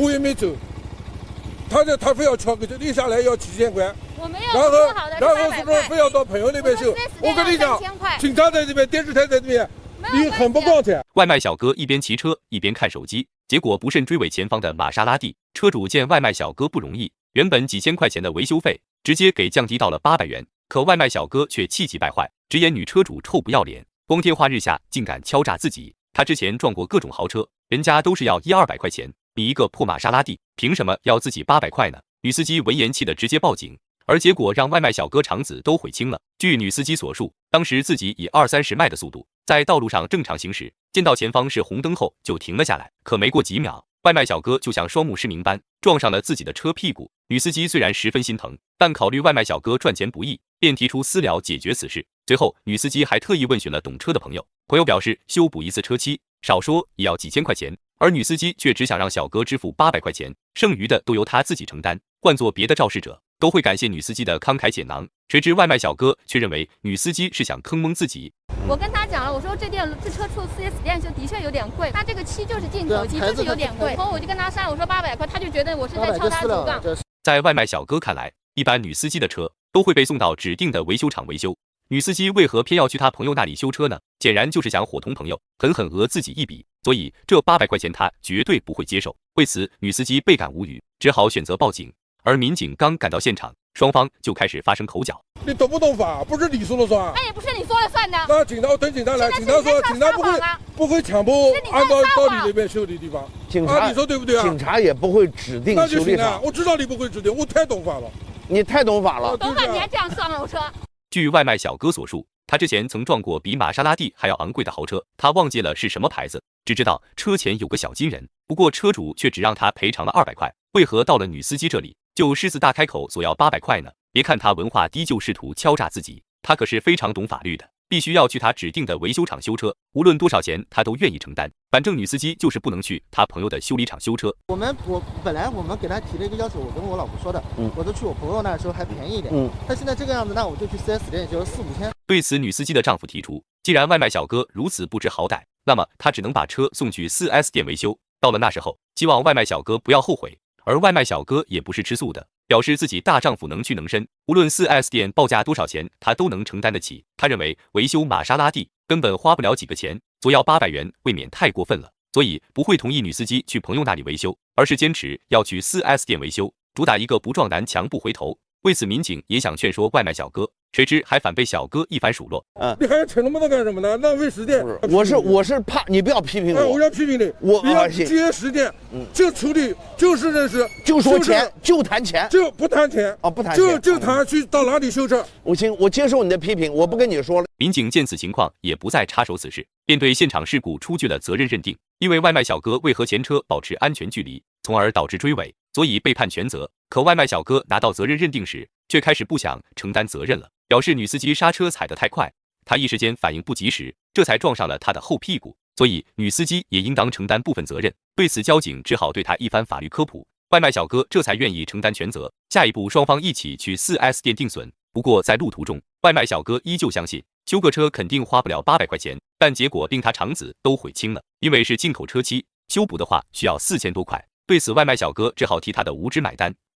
我也没走，他非要敲个立下来要几千块，我没有然后是不是非要到朋友那边修？我跟你讲，警察在这边，电视台在这边，你很不光彩。外卖小哥一边骑车一边看手机，结果不慎追尾前方的玛莎拉蒂。车主见外卖小哥不容易，原本几千块钱的维修费直接给降低到了800元，可外卖小哥却气急败坏，直言女车主臭不要脸，光天化日下竟敢敲诈自己。他之前撞过各种豪车，人家都是要100-200块钱，你一个破玛莎拉蒂，凭什么要自己800块呢？女司机闻言气得直接报警，而结果让外卖小哥肠子都悔青了。据女司机所述，当时自己以20-30迈的速度在道路上正常行驶，见到前方是红灯后就停了下来，可没过几秒，外卖小哥就像双目失明般撞上了自己的车屁股。女司机虽然十分心疼，但考虑外卖小哥赚钱不易，便提出私了解决此事。随后女司机还特意问询了懂车的朋友，朋友表示修补一次车漆少说也要几千块钱，而女司机却只想让小哥支付800块钱，剩余的都由他自己承担。换做别的肇事者都会感谢女司机的慷慨解囊，谁知外卖小哥却认为女司机是想坑蒙自己。我跟他讲了，我说这车处 4S 店就的确有点贵，他这个漆就是进口漆，就是有点贵。然后我就跟他商量，我说800块，他就觉得我是在敲他竹杠。在外卖小哥看来，一般女司机的车都会被送到指定的维修厂维修，女司机为何偏要去她朋友那里修车呢？显然就是想伙同朋友，狠狠讹自己一笔。所以这800块钱她绝对不会接受。为此，女司机倍感无语，只好选择报警。而民警刚赶到现场，双方就开始发生口角。你懂不懂法？不是你说了算。那也不是你说了算的。那警察等警察来，警察说警察不会强迫按照到你那边修的地方。警察，你说对不对啊？警察也不会指定修理厂。我知道你不会指定，我太懂法了。你太懂法了。懂法你还这样上楼车？据外卖小哥所述，他之前曾撞过比玛莎拉蒂还要昂贵的豪车，他忘记了是什么牌子，只知道车前有个小金人。不过车主却只让他赔偿了200块，为何到了女司机这里就狮子大开口索要800块呢？别看他文化低就试图敲诈自己，他可是非常懂法律的，必须要去他指定的维修厂修车，无论多少钱他都愿意承担。反正女司机就是不能去他朋友的修理厂修车。本来我们给他提了一个要求，我跟我老婆说的，我都去我朋友那时候还便宜一点，他现在这个样子，那我就去 4S 店就4-5千。对此，女司机的丈夫提出，既然外卖小哥如此不知好歹，那么他只能把车送去 4S 店维修，到了那时候，希望外卖小哥不要后悔。而外卖小哥也不是吃素的，表示自己大丈夫能屈能伸，无论 4S 店报价多少钱，他都能承担得起。他认为维修玛莎拉蒂根本花不了几个钱，索要800元未免太过分了，所以不会同意女司机去朋友那里维修，而是坚持要去 4S 店维修，主打一个不撞南墙不回头。为此，民警也想劝说外卖小哥，谁知还反被小哥一番数落。你还要扯那么多干什么呢？浪费时间。我是怕你不要批评我，我要批评你。我要节约时间，就处理，就事论事，就说钱，就谈钱，就不谈钱啊，不谈钱，就谈去到哪里修车。我接受你的批评，我不跟你说了。民警见此情况也不再插手此事，便对现场事故出具了责任认定。因为外卖小哥为和前车保持安全距离，从而导致追尾，所以被判全责。可外卖小哥拿到责任认定时，却开始不想承担责任了，表示女司机刹车踩得太快，他一时间反应不及时，这才撞上了他的后屁股，所以女司机也应当承担部分责任。对此，交警只好对他一番法律科普，外卖小哥这才愿意承担全责。下一步，双方一起去 4S 店定损。不过在路途中，外卖小哥依旧相信修个车肯定花不了800块钱，但结果令他肠子都悔青了，因为是进口车漆，修补的话需要4000多块。对此，外卖小哥只好替他的无知买单。